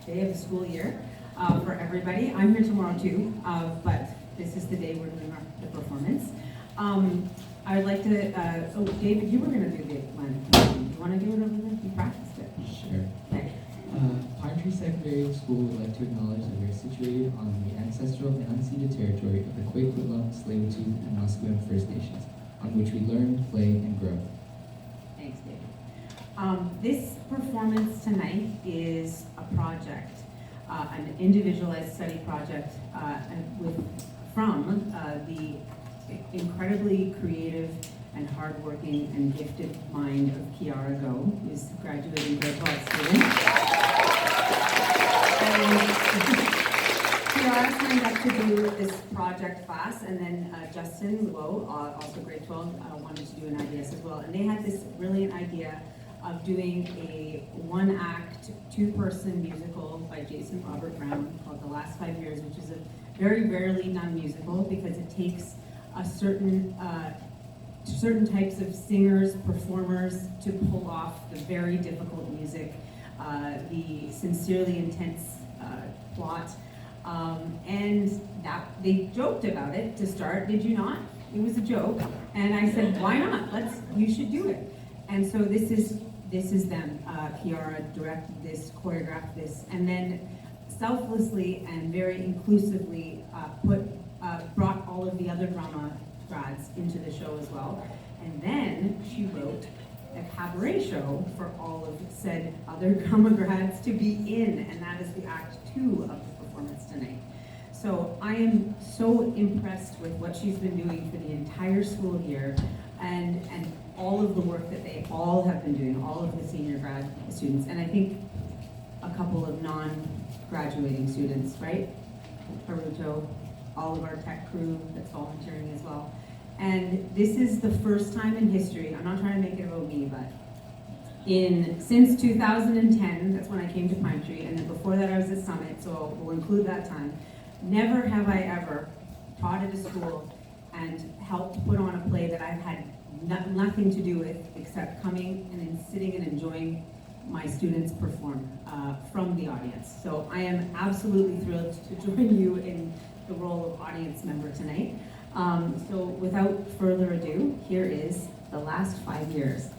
day of the school year for everybody. I'm here tomorrow too, but this is the day we're doing the performance. I would like to, David, you were going to do the one. Do you want to do it over there? You practiced it. Sure. Okay. Pine Tree Secondary School would like to acknowledge that we are situated on the ancestral and unceded territory of the Kwikwetlem, Tsleil-Waututh, and Musqueam First Nations, on which we learn, play, and grow. Thanks, David. This performance tonight is a project, an individualized study project from the incredibly creative and hardworking and gifted mind of Kiara Go, who's graduating grade 12 student. And Kiara signed up to do this project class, and then Justin Lowe, also grade 12, wanted to do an IBS as well. And they had this brilliant idea of doing a one-act, two-person musical by Jason Robert Brown called The Last 5 Years, which is a very rarely done musical because it takes a certain types of singers, performers to pull off the very difficult music, the sincerely intense plot, and that they joked about it to start. Did you not? It was a joke, and I said, why not? You should do it. And so this is them. Kiara directed this, choreographed this, and then selflessly and very inclusively brought all of the other drama grads into the show as well. And then she wrote a cabaret show for all of said other drama grads to be in, and that is the act 2 of the performance tonight. So I am so impressed with what she's been doing for the entire school year, and all of the work that they all have been doing, all of the senior grad students, and I think a couple of non-graduating students, right? Haruto, all of our tech crew that's volunteering as well. And this is the first time in history, I'm not trying to make it about me, but since 2010, that's when I came to Pine Tree, and then before that I was at Summit, so we'll include that time. Never have I ever taught at a school and helped put on a play that I've had nothing to do with except coming and then sitting and enjoying my students perform from the audience. So I am absolutely thrilled to join you in the role of audience member tonight. So without further ado, here is The Last 5 Years.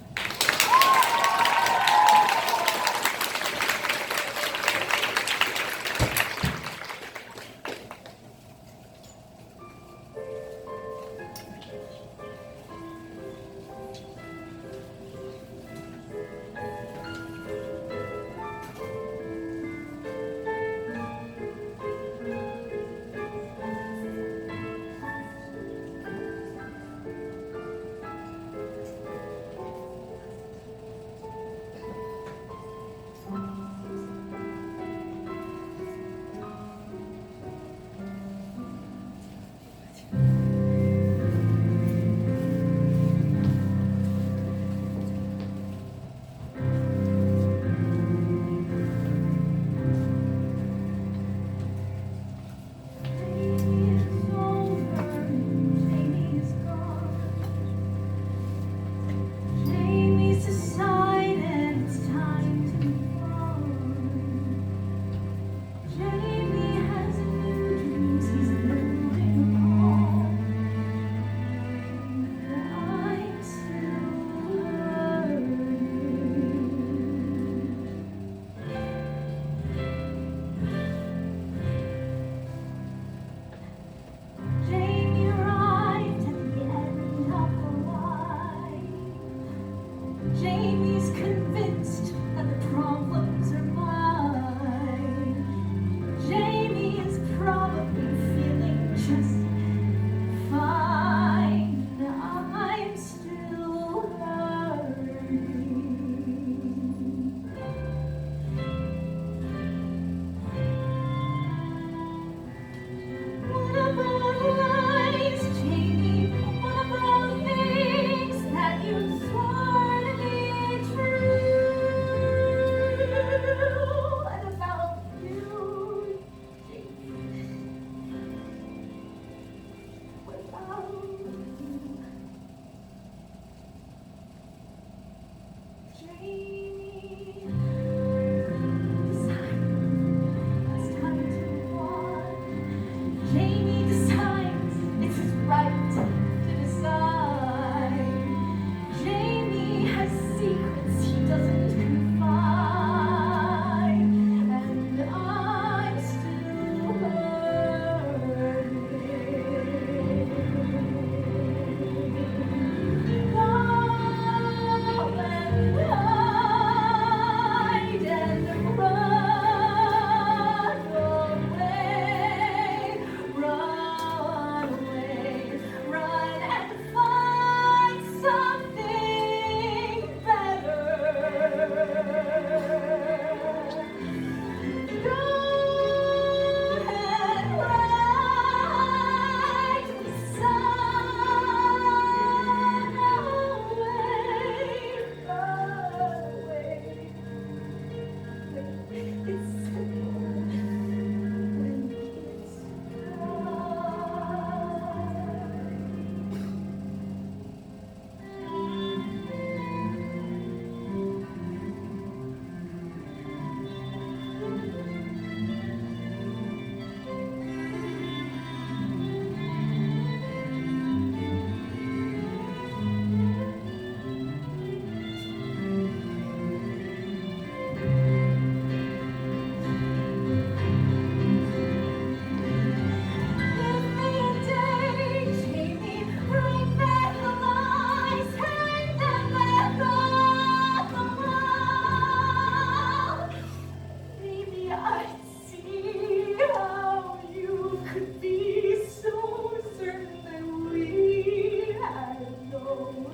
I see how you could be so certain that we had no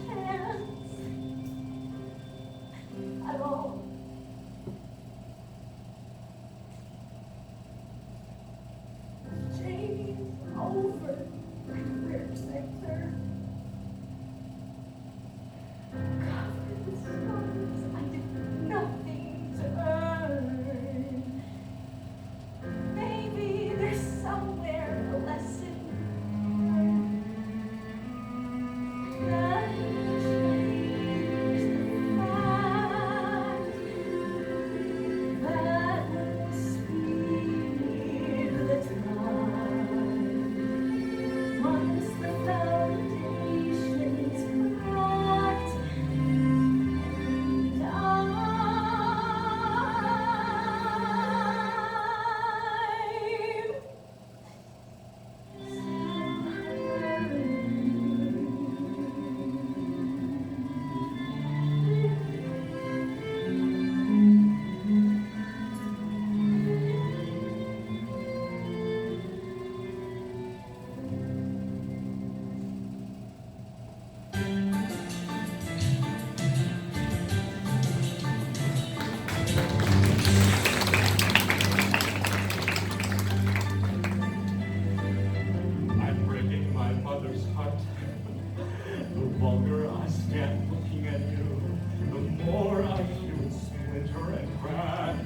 chance at all. Change over career sector. Covered with scars I did nothing to earn. Maybe there's somewhere a lesson learned that changed the fact that when we speak the time, once the foundation's cracked, I'm breaking my mother's heart. The longer I stand looking at you, the more I feel it splinter and crack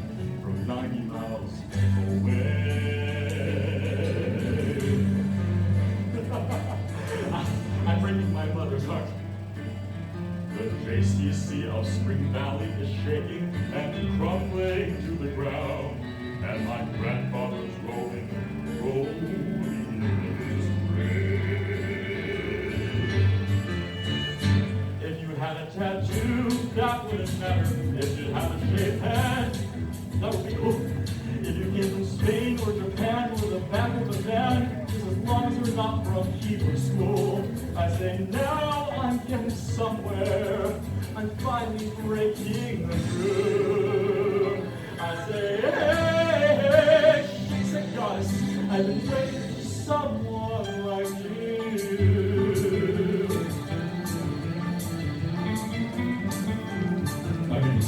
from 90 miles away. I'm breaking my mother's heart. The JCC of Spring Valley is shaking and crumbling to the ground, and my grandfather's rolling in his grave. If you had a tattoo, that wouldn't matter. If you had a shaved head, that would be cool. If you came from Spain or Japan or the back of the van, just as long as you're not from Hebrew school. I say now I'm getting somewhere. I'm finally breaking through. I say, hey, she's a goddess. I've been waiting for someone like you. I mean,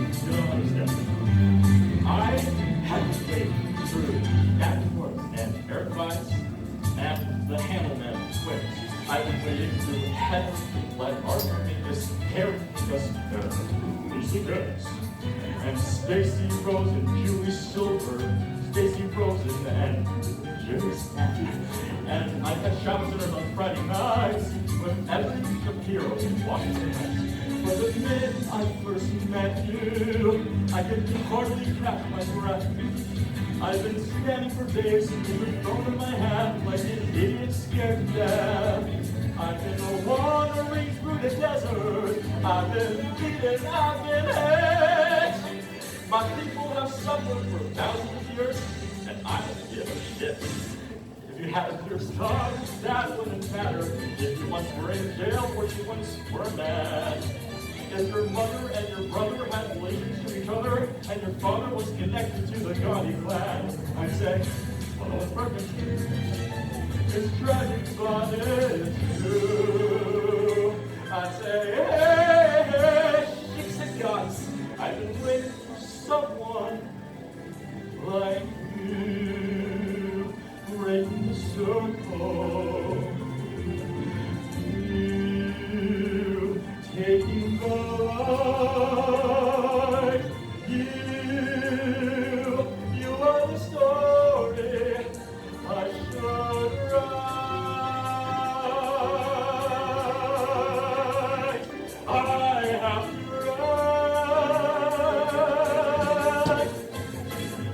you don't understand. I had to wait through Jack North and Eric Weiss and the Handelman twins. I've been waiting through Henry, like Arthur Mingus, Harry Mingus, Lucy Goods, and Stacy Rose and Julie Silver, Stacy Rosen and Jimmy Snappy. And I've had shower dinners on Friday nights with Evan Shapiro in Washington Heights. But the minute I first met you, I could hardly catch my breath. I've been standing for days with the phone in my hand like an idiot scared to death. I've been wandering through the desert. I've been beaten, I've been hit. My people have suffered for thousands of years, and I don't give a shit. If you had a clear tongue, that wouldn't matter. If you once were in jail or you once were mad. If your mother and your brother had relations to each other, and your father was connected to the Gotti clan, I'd say, well, no one's perfect. It's tragic, but it's true. I'd say, hey, chicks and gods, I've been waiting for someone like you, breaking the circle. You taking the light. You are the story I should write. I have to write.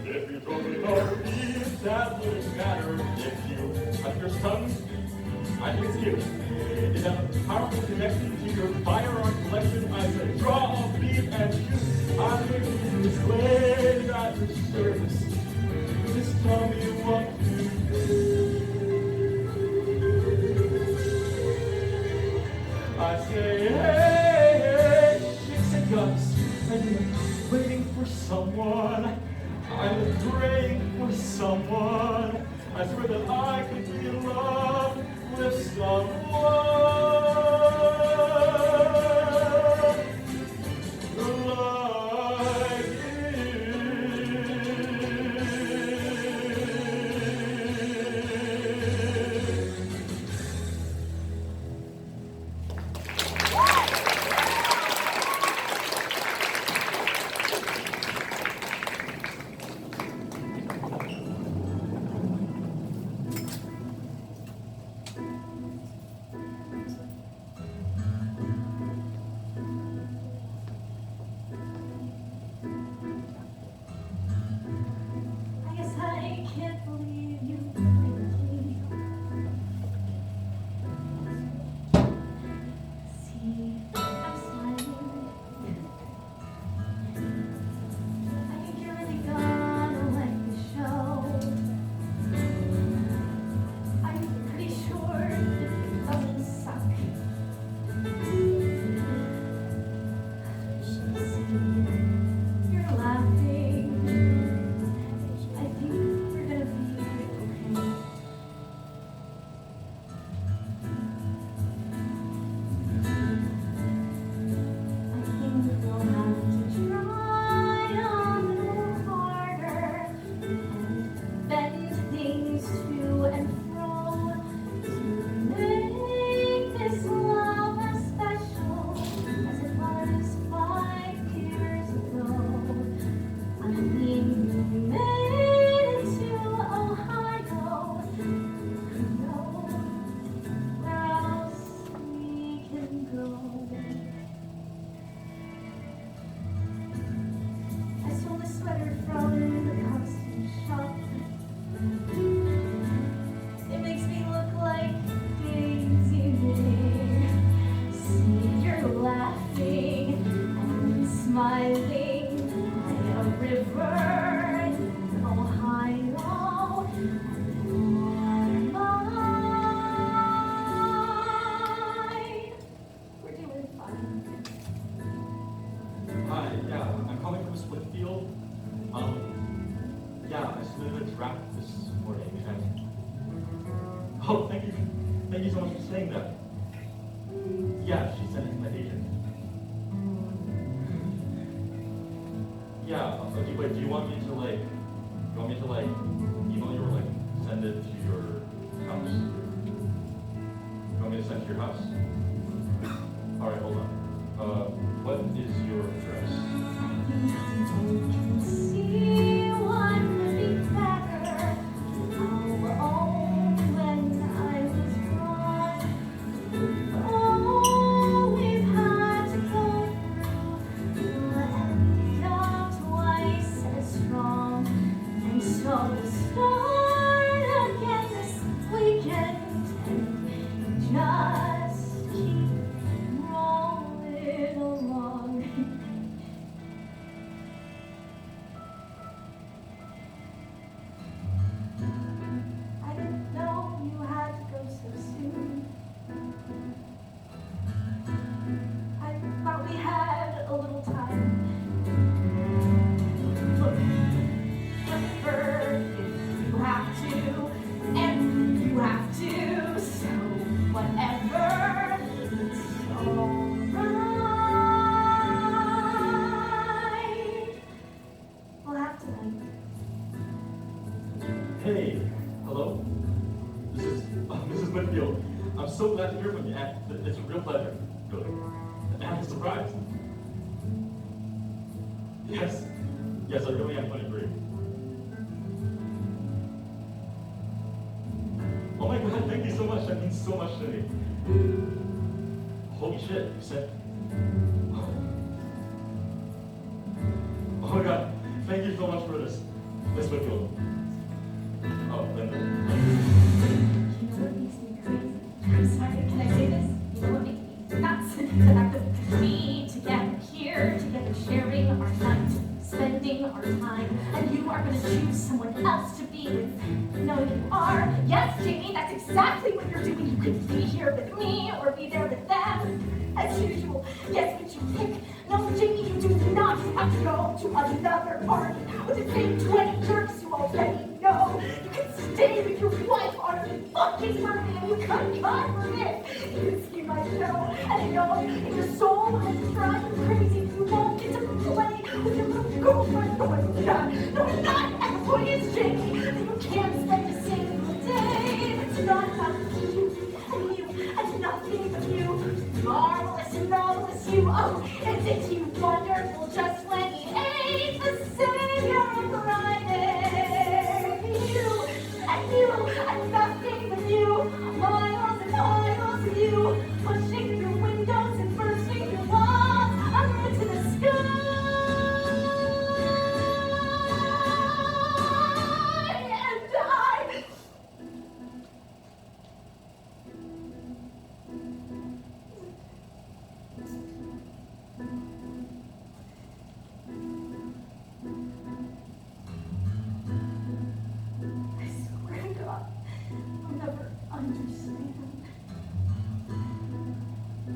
If you told me over me, that wouldn't matter. If you touch your tongue, I think it's you. It has a powerful connection to your firearm collection. I said, draw a beat and shoot. I think you persuade at your service. Just tell me what to do. I say, hey, chicks and guts, and you're waiting for someone swear that I could be in love with someone like I guess I can't believe you played me. See, I'm smiling. I think you're really gonna like the show. I'm pretty sure it doesn't suck. See, you're laughing. I think we're gonna be okay. I think we'll have to try a little harder and bend things to and fro to make this love as special as it was 5 years ago. I mean, we made it to Ohio. Who knows where else we can go? I stole the sweater from the costume shop. It makes me look like Daisy May. See, you're laughing and smiling by a river in Ohio. And mine. We're doing fine. Hi, yeah, I'm calling from Springfield. Yeah, I submitted a draft this morning, and oh, thank you so much for saying that. Yeah, she sent it to my agent. Yeah, okay, wait, do you want me to email you or send it to your house? You want me to send it to your house? All right, hold on. What is your address? See what would be better. Oh, when I was gone. Oh, we've had to go through and up twice as strong. And so we'll start again this weekend and just keep rolling along. I didn't know you had to go so soon. I thought we had a little time. Look, whatever, if you have to, and you have to, so whatever, it's alright. We'll have tonight. Hey, hello? This is Mrs. Whitfield. I'm so glad to hear from you, and it's a real pleasure. Good. And I'm surprised. Yes, I really am 23. Oh my God, thank you so much. That means so much to me. Holy shit, you said. Oh my God, thank you so much for this. Miss Whitfield. Oh, Linda. You know what makes me crazy? I'm sorry, can I say this? You know what makes me nuts? The fact of me together here, together sharing our night, spending our time, and you are going to choose someone else to be with. No, you are. Yes, Jamie, that's exactly what you're doing. You could be here with me or be there with them, as usual. Yes, but you pick. No, Jamie, you do not have to go to another party with the same 20 jerks you already know. You can stay with your wife. kids in front of me, and you could, God forbid, you see my show, and I know if your soul has drive you crazy, you won't get to play with your little girlfriend. No, it's not. No, it's not. And the point is, Jackie, that you can't spend a single day that's not about you and you and nothing but you. Marvelous and marvelous you. Oh, isn't he wonderful just when he ain't the savior of Friday? You and nothing but you. Miles and miles of you. Pushing through windows and bursting your walls. I'm into the sky. And I. I swear to God, I'll never understand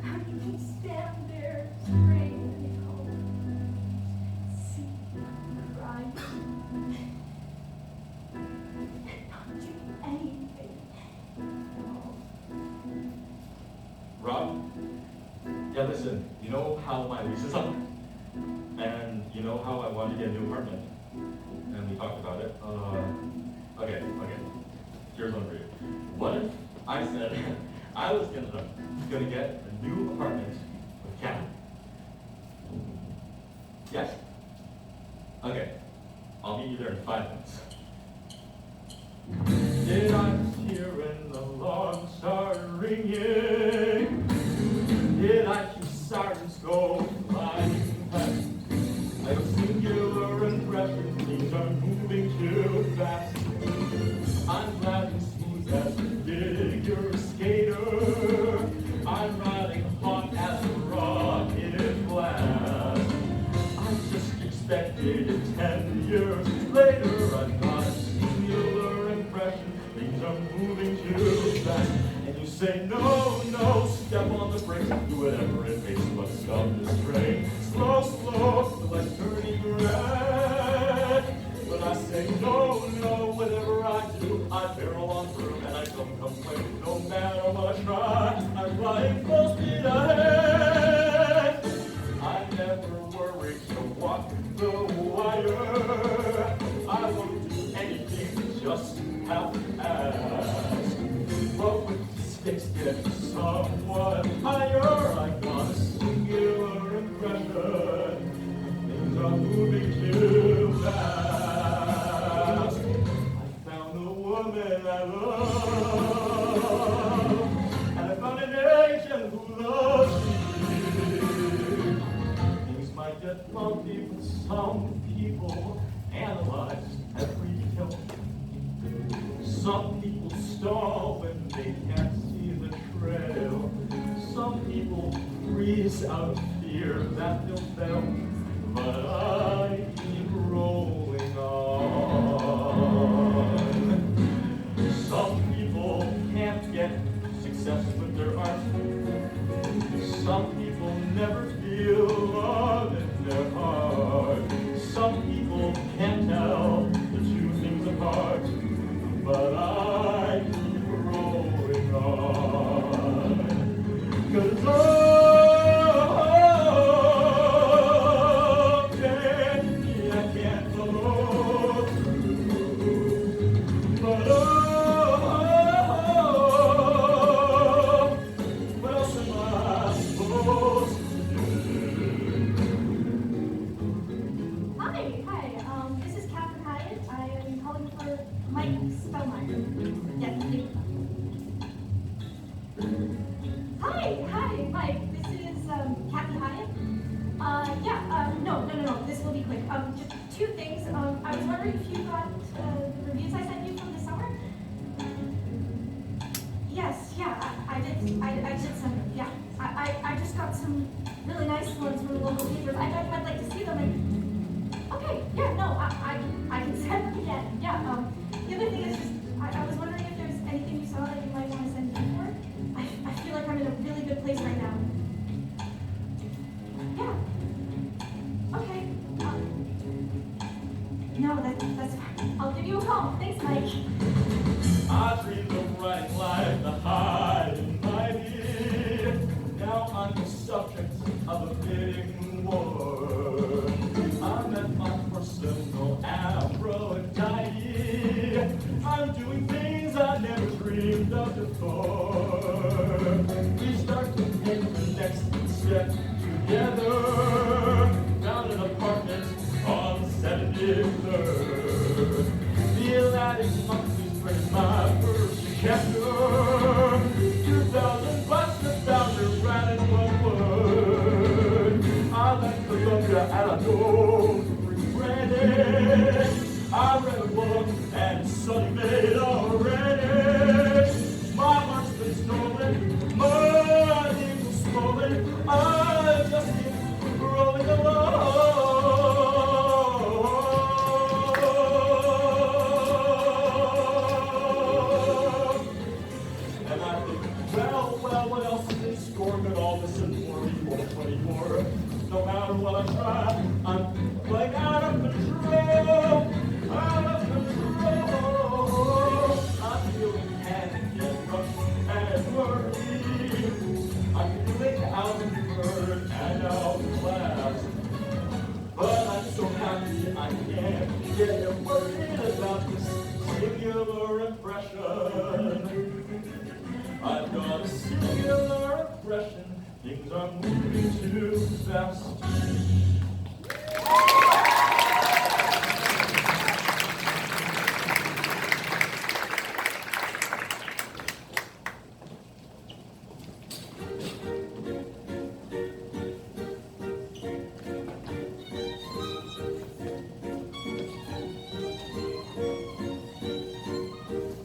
how you can stand there straight and cold, see, cry, and not do anything. Rob? Yeah, listen, you know how my lease is up? And you know how I want to get a new apartment? And we talked about it. Okay. Here's one for you. What if I said I was gonna get a new apartment with Kat? Yes? Okay. I'll meet you there in 5 minutes. Did I hear when the alarm started ringing? Did I hear sirens go flying past? I have singular impression, things are moving too fast. I'm riding smooth as a figure skater. I'm riding hot as a rocket blast. I just expected it 10 years later. I've got a singular impression, things are moving too fast. And you say, no, step on the brakes, do whatever it takes, but stop this train. Slow, the light's turning red. But I say, no, whatever I do, I barrel on through and I don't complain. No matter what I try, I'm flying full speed ahead. I never worry to walk the wire. I won't do anything, just have to ask. But with the stakes getting somewhat higher, I got a singular impression. Things are moving too fast. I found the woman I love, and I found an agent who loves me. Things might get bumpy, but some people analyze every kill. Some people stall when they can't see the trail. Some people freeze out of fear that they'll fail. But I keep rolling on. Some people can't get success with their art. Some people never feel love in their heart. Some people can't tell the two things apart. But I keep rolling on. 'Cause This is Catherine Hyatt. I am calling for Mike Spellmeyer. Yes, please. Hi, Mike. This is Kathy Hyatt. No. This will be quick. Just two things. I was wondering if you got the reviews I sent you from this summer. Yes, I did. I did send them. Yeah, I just got some really nice ones from the local papers. I'd like to see them. Okay, yeah, no, I can send them again. Yeah, the other thing is just, I was wondering if there's anything you saw that you might want to send me for. I feel like I'm in a really good place right now. Yeah. Okay. No, that's fine. I'll give you a call. Thanks, Mike. I dreamed of writing like the high and mighty. Now I'm the subject of a bidding war. I'm at my personal Aphrodite. I'm doing things I never dreamed of before. We start to take the next step together. Found an apartment on the 73rd. The Atlantic Monthly's printed my first chapter. 2,000 bucks, the founder ran in one word. I left Columbia and I don't regret it. I read a book and Sonny made already. My heart's been stolen, money was stolen. I just keep rolling along. And I think, well, what else is in store but all this and more anymore? No matter what I try, I'm like out of control. Out of control. I'm feeling panicked and rushed and worried. I'm feeling outnumbered and outclassed. But I'm so happy I can't get worried about this singular impression. I've got a singular impression, things are moving too fast.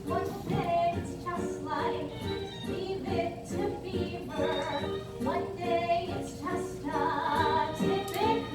One day it's just like leave it to Beaver. One day it's just a typical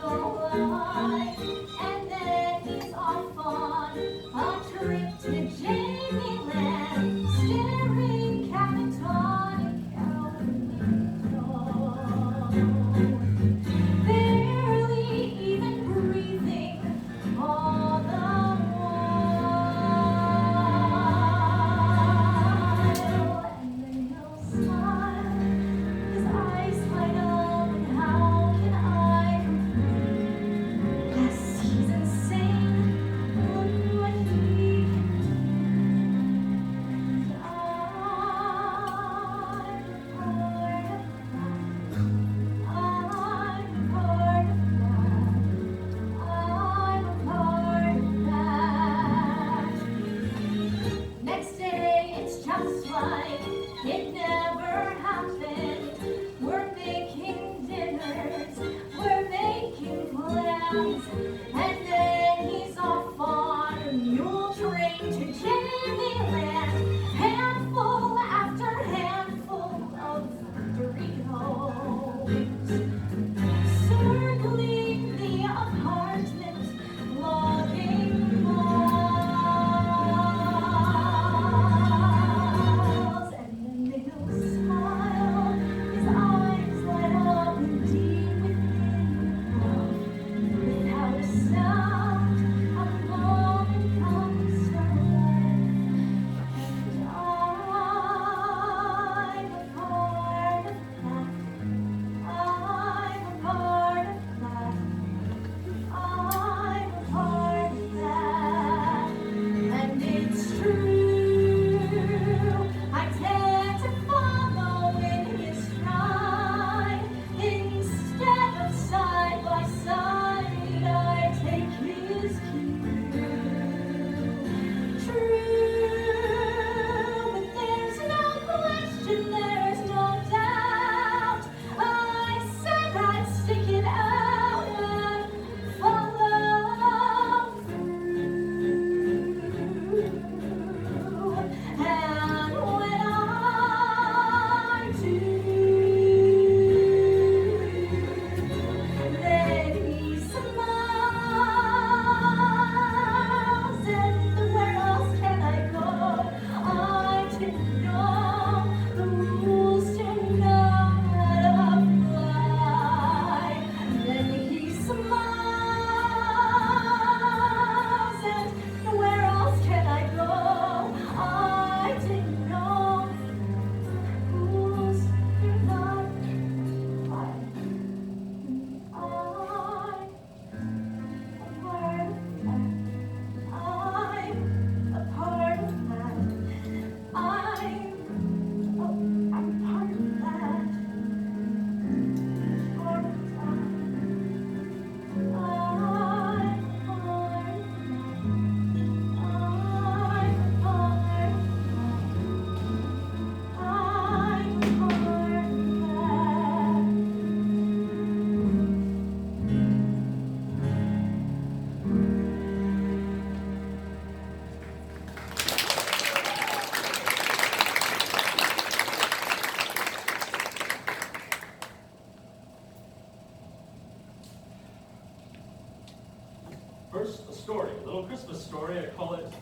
it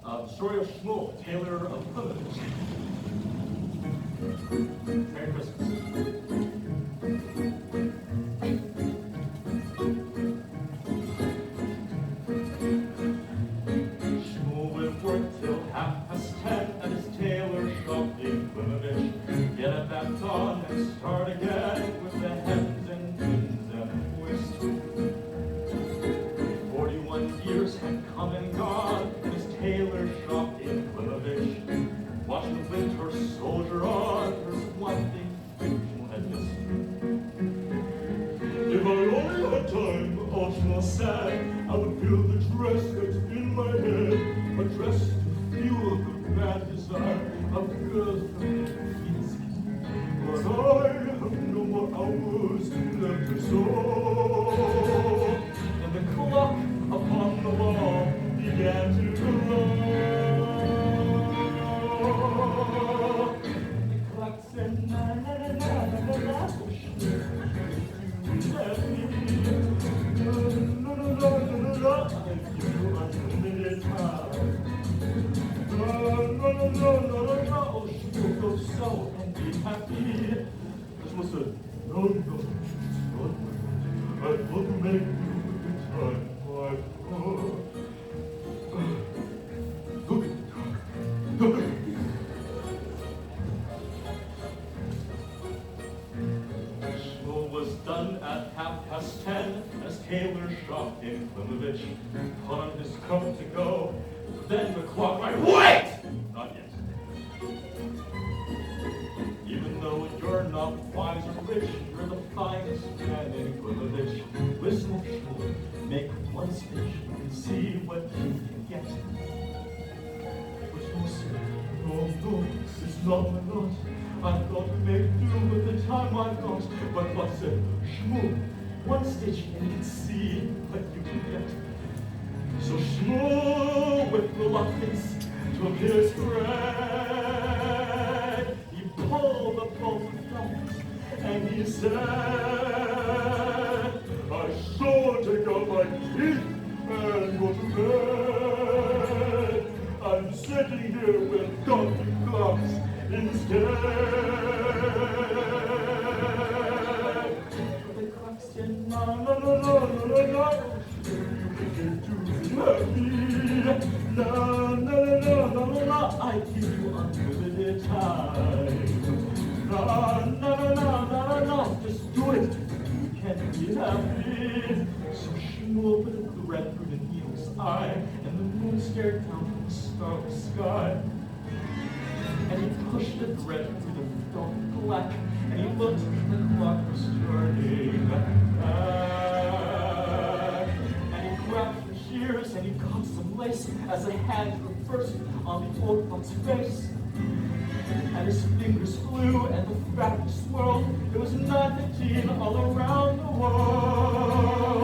the story of Shmuel, tailor of Plymouth. Merry Christmas. Shmuel would work till 10:30 at his tailor shop in Plymouth. Get up at dawn and start again with the hems and pins and twists. 41 years had come and gone in his tailor shop in Plymouth. Watch the winter soldier on, there's one thing Shmuel had missed. If I only had time, Shmuel said, I would build the dress that's in my head, a dress to fuel the mad desire of the girls from the fields. But I have no more hours left to sew. And the clock upon the wall began to glow. The clock said, na na na na na na na. Unlimited time. No, she will go so and be happy. Shmuel said, no, I will make you the time, my God. Shmuel was done at 10:30 as tailor shop in Plymouth. Put on his coat to go. Then the clock went, wait! Not yet. Even though you're not wise or rich, you're the finest man in Plymouth. Listen, Shmuel, make one speech and see what you can get. But Shmuel said, no, this is not my lot. I've got to make do with the time I've got. But God said, Shmuel, one stitch and you can see what you can get. So Shmuel, with reluctance, took his thread. He pulled the both thumbs, and he said, I sure take out my teeth and go to bed. I'm sitting here with golden clocks instead. The clock said, no. No, I give you unlimited time. No, just do it. You can't be happy. So Shmuel put a thread through the needle's eye, and the moon stared down from the starless sky. And he pushed the thread through the dark black, and he looked, and the clock was turning back. And he caught some lace as a hand reversed on the old clock's face. And his fingers flew and the fabric swirled. It was 9:15 all around the world.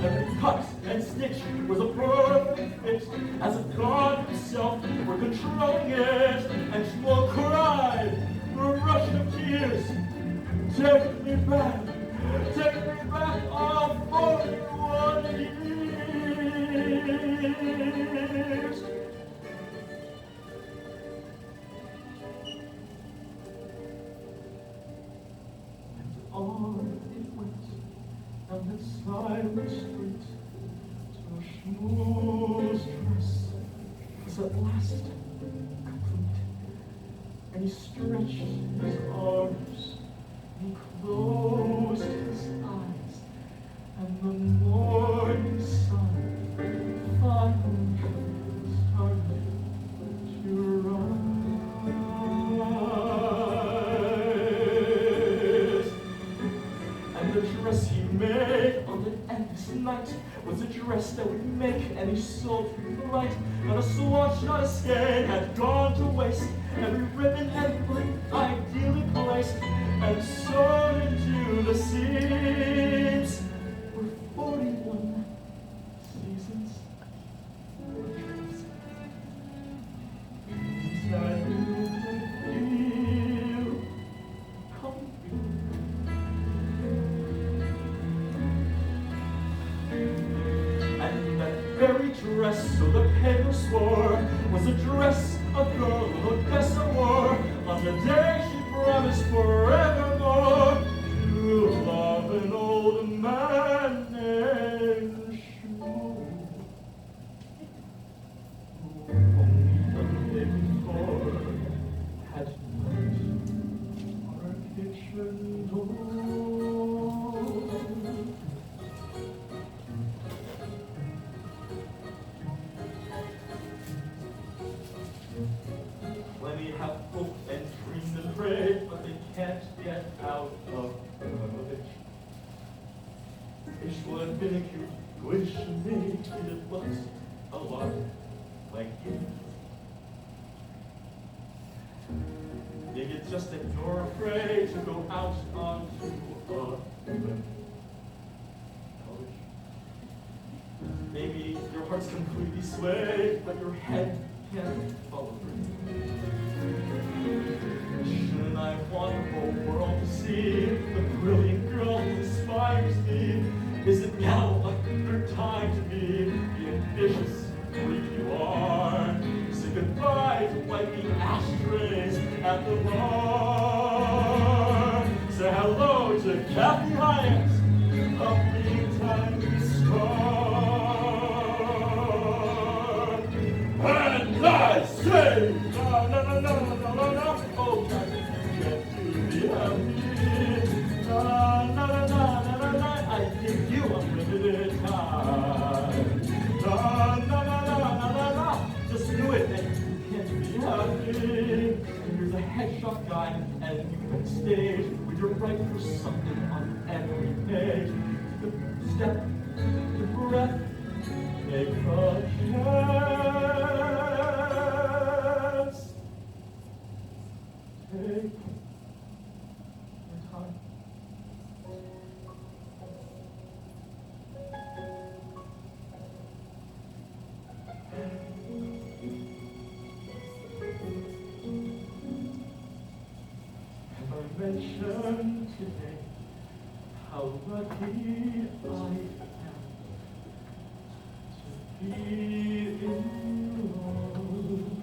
Every cut and stitch was a perfect fit, as if God himself were controlling it. And Shmuel cried through a rush of tears, take me back, all 41 years. And on it went down the silent street, till Shmuel's dress was at last complete. And he stretched his arms and closed his eyes, and the morning sun finally started to rise. And the dress he made on the endless night was a dress that would make any soul bright. Not a swatch, not a skein had gone to waste. Every ribbon and bling ideally placed, and sewn into the seams were 41 seasons of dreams. Inside you would feel comfy. And that very dress dress, so the paper swore, was a dress a girl Odessa wore on the day she promised forevermore to love an old man named Shmuel, who only the day before had knocked on our kitchen door. Plenty have hoped and dreamed and prayed, but they can't get out of it. It would have been a cute wish to me, and it looks a lot like you. Maybe it's just that you're afraid to go out onto a limb. Maybe your heart's completely swayed, but your head can't follow through. And I want the whole world to see the brilliant girl who inspires me. Is it now a good time to be the ambitious freak you are? Say goodbye to wiping ashtrays at the bar. Say hello to Kathy Hyatt, a big-time star. And I say, no, no, no, no, no, no, no, oh, can you get to be happy? Na, na, na, na, na, na, na, I give you unlimited time. Na, na, na, na, na, na, na, just do it and you can be happy. And here's a headshot guy, and you can stage with your right for something on every page. The step, the breath, take a chance. Take your time. Have I mentioned today how lucky I am to be in love with you?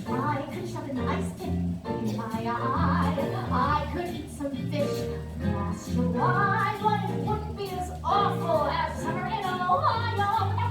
I could shove an ice pick in my eye. I could eat some fish from last July, but it wouldn't be as awful as summer in Ohio.